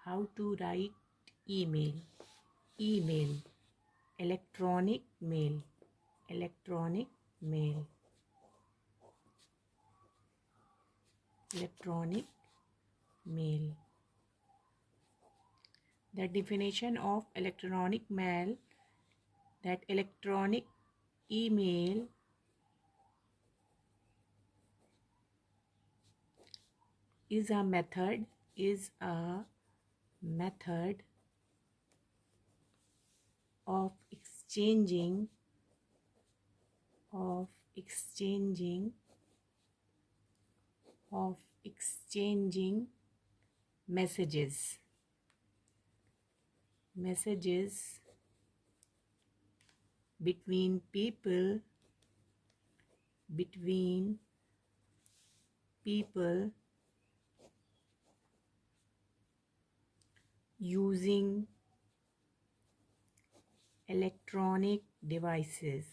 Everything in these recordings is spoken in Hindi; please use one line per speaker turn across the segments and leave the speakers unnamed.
how to write email. Email, electronic mail, electronic mail, electronic mail. The definition of electronic mail, that electronic email is a method of exchanging messages between people using electronic devices.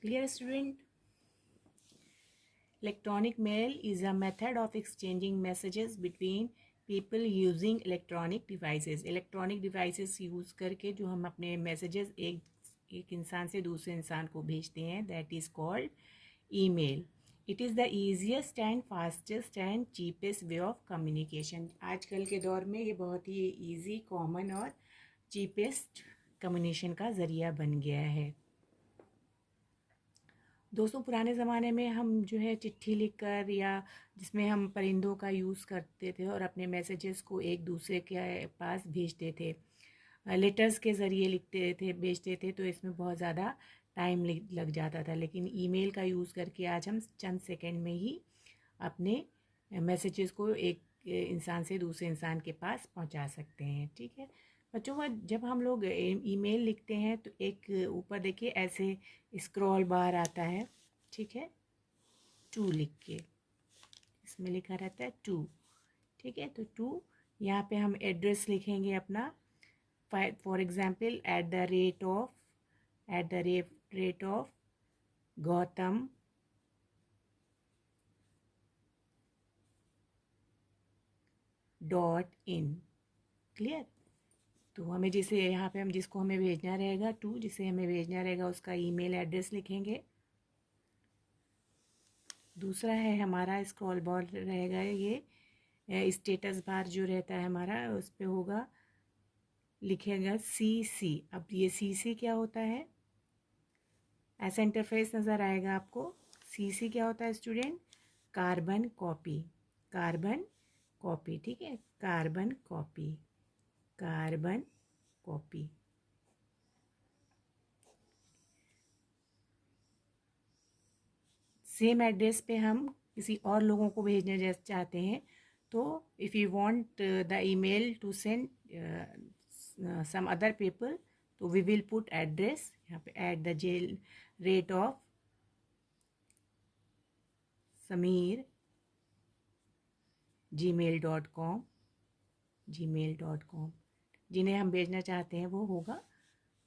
Clear, student? Electronic mail is a method of exchanging messages between people using electronic devices. Electronic devices use करके जो हम अपने मैसेजेस एक इंसान से दूसरे इंसान को भेजते हैं, that is called email. It is the easiest and fastest and cheapest way of communication. आजकल के दौर में ये बहुत ही ईजी, कॉमन और चीपेस्ट कम्युनिकेशन का ज़रिया बन गया है. दोस्तों, पुराने ज़माने में हम जो है चिट्ठी लिखकर या जिसमें हम परिंदों का यूज़ करते थे और अपने मैसेजेस को एक दूसरे के पास भेजते थे, लेटर्स के ज़रिए लिखते थे, भेजते थे, तो इसमें बहुत ज़्यादा टाइम लग जाता था. लेकिन ईमेल का यूज़ करके आज हम चंद सेकंड में ही अपने मैसेजेस को एक इंसान से दूसरे इंसान के पास पहुंचा सकते हैं. ठीक है बच्चों, जब हम लोग ईमेल लिखते हैं तो एक ऊपर देखिए ऐसे स्क्रॉल बार आता है. ठीक है, टू लिख के इसमें लिखा रहता है टू. ठीक है, तो टू यहाँ पे हम एड्रेस लिखेंगे अपना. For example @, Gautam .in. Clear? तो हमें जिसे यहाँ पे हम जिसको हमें भेजना रहेगा जिसे हमें भेजना रहेगा उसका ईमेल एड्रेस लिखेंगे. दूसरा है हमारा स्क्रॉल बार रहेगा, ये स्टेटस बार जो रहता है हमारा उस पर होगा, लिखेगा CC. अब ये CC क्या होता है? ऐसा इंटरफेस नज़र आएगा आपको. CC क्या होता है स्टूडेंट? Carbon copy. ठीक है, कार्बन कॉपी. सेम एड्रेस पे हम किसी और लोगों को भेजने चाहते हैं, तो if you want the email to send some other people, तो वी विल पुट एड्रेस यहाँ पे @, Sameer gmail.com. जिन्हें हम भेजना चाहते हैं वो होगा,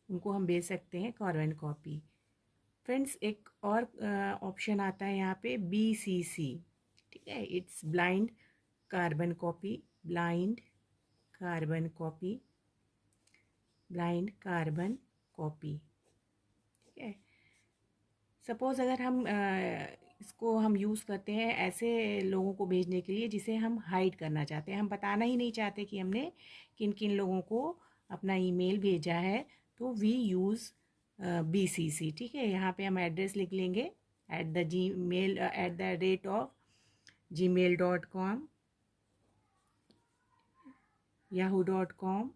उनको हम भेज सकते हैं कार्बन कॉपी. फ्रेंड्स, एक और ऑप्शन आता है यहाँ पे BCC. ठीक है, इट्स ब्लाइंड कार्बन कॉपी. ठीक है, सपोज़ अगर हम इसको हम यूज़ करते हैं ऐसे लोगों को भेजने के लिए जिसे हम हाइड करना चाहते हैं, हम बताना ही नहीं चाहते कि हमने किन किन लोगों को अपना ईमेल भेजा है, तो वी यूज़ BCC. ठीक है, यहाँ पे हम एड्रेस लिख लेंगे @gmail.com, yahoo.com.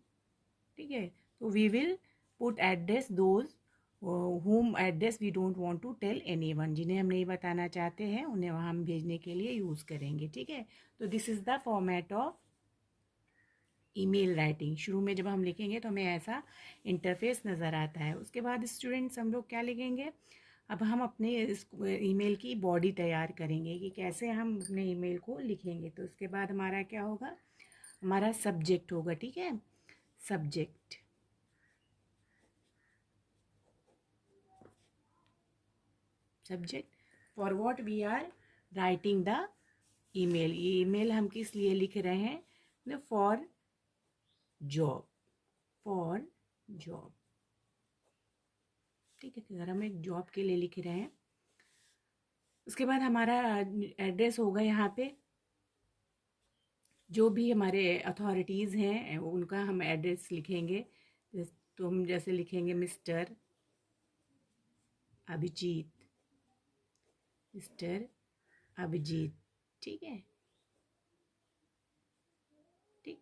ठीक है, तो we will put address those whom address we don't want to tell anyone. जिन्हें हम नहीं बताना चाहते हैं उन्हें वहाँ हम भेजने के लिए यूज़ करेंगे. ठीक है, तो this is the format of email writing. शुरू में जब हम लिखेंगे तो हमें ऐसा इंटरफेस नज़र आता है. उसके बाद स्टूडेंट्स हम लोग क्या लिखेंगे? अब हम अपने इस ईमेल की बॉडी तैयार करेंगे कि कैसे हम अपने ईमेल को लिखेंगे. तो उसके बाद हमारा क्या होगा? हमारा सब्जेक्ट होगा. ठीक है, subject for what we are writing the email, ये ईमेल हम किस लिए लिख रहे हैं, फॉर जॉब, फॉर जॉब, ठीक है। अगर हम एक जॉब के लिए लिख रहे हैं, उसके बाद हमारा एड्रेस होगा यहाँ पे, जो भी हमारे अथॉरिटीज़ हैं उनका हम एड्रेस लिखेंगे। तो हम जैसे लिखेंगे मिस्टर अभिजीत, मिस्टर अभिजीत, ठीक है, ठीक।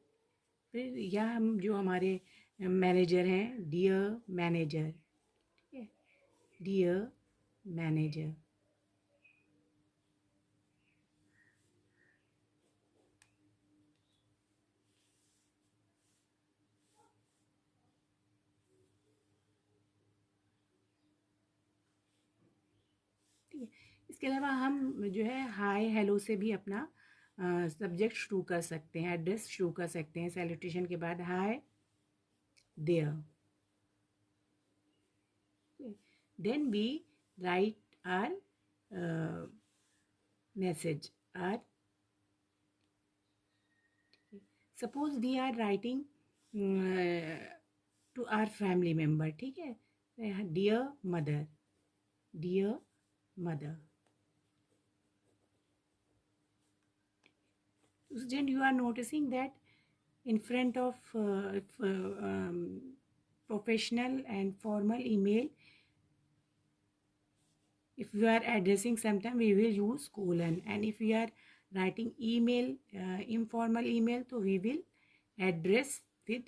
फिर या हम जो हमारे मैनेजर हैं, डियर मैनेजर, ठीक है, डियर मैनेजर, ठीक है। इसके अलावा हम जो है हाय हेलो से भी अपना सब्जेक्ट शुरू कर सकते हैं, एड्रेस शुरू कर सकते हैं। सैल्यूटेशन के बाद hi there, then we write our message, or suppose we are writing to our family member, ठीक है, dear mother, dear mother. Student, you are noticing that in front of professional and formal email, if we are addressing sometime we will use colon, and if we are writing email, informal email, तो we will address with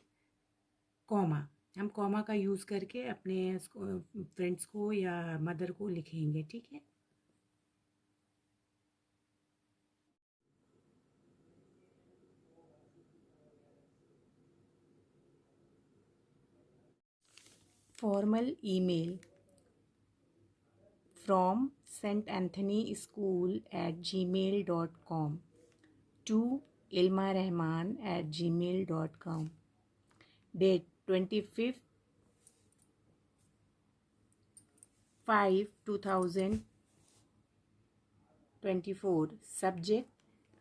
comma. हम कॉमा का यूज़ करके अपने फ्रेंड्स को या मदर को लिखेंगे, ठीक है। Formal email from St. Anthony School at gmail.com to Ilma Rahman at gmail.com. Date 25th 5 2024. Subject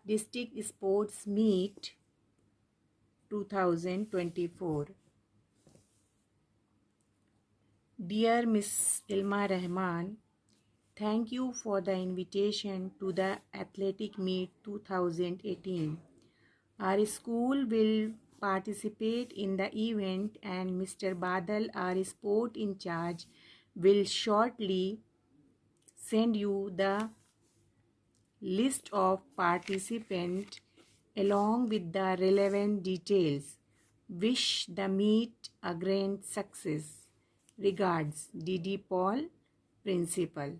District Sports Meet 2024. Dear Miss Ilma Rahman, thank you for the invitation to the Athletic Meet 2018. Our school will participate in the event, and Mr. Badal, our sport in charge, will shortly send you the list of participants along with the relevant details. Wish the meet a grand success. Regards, D.D. Paul, Principal.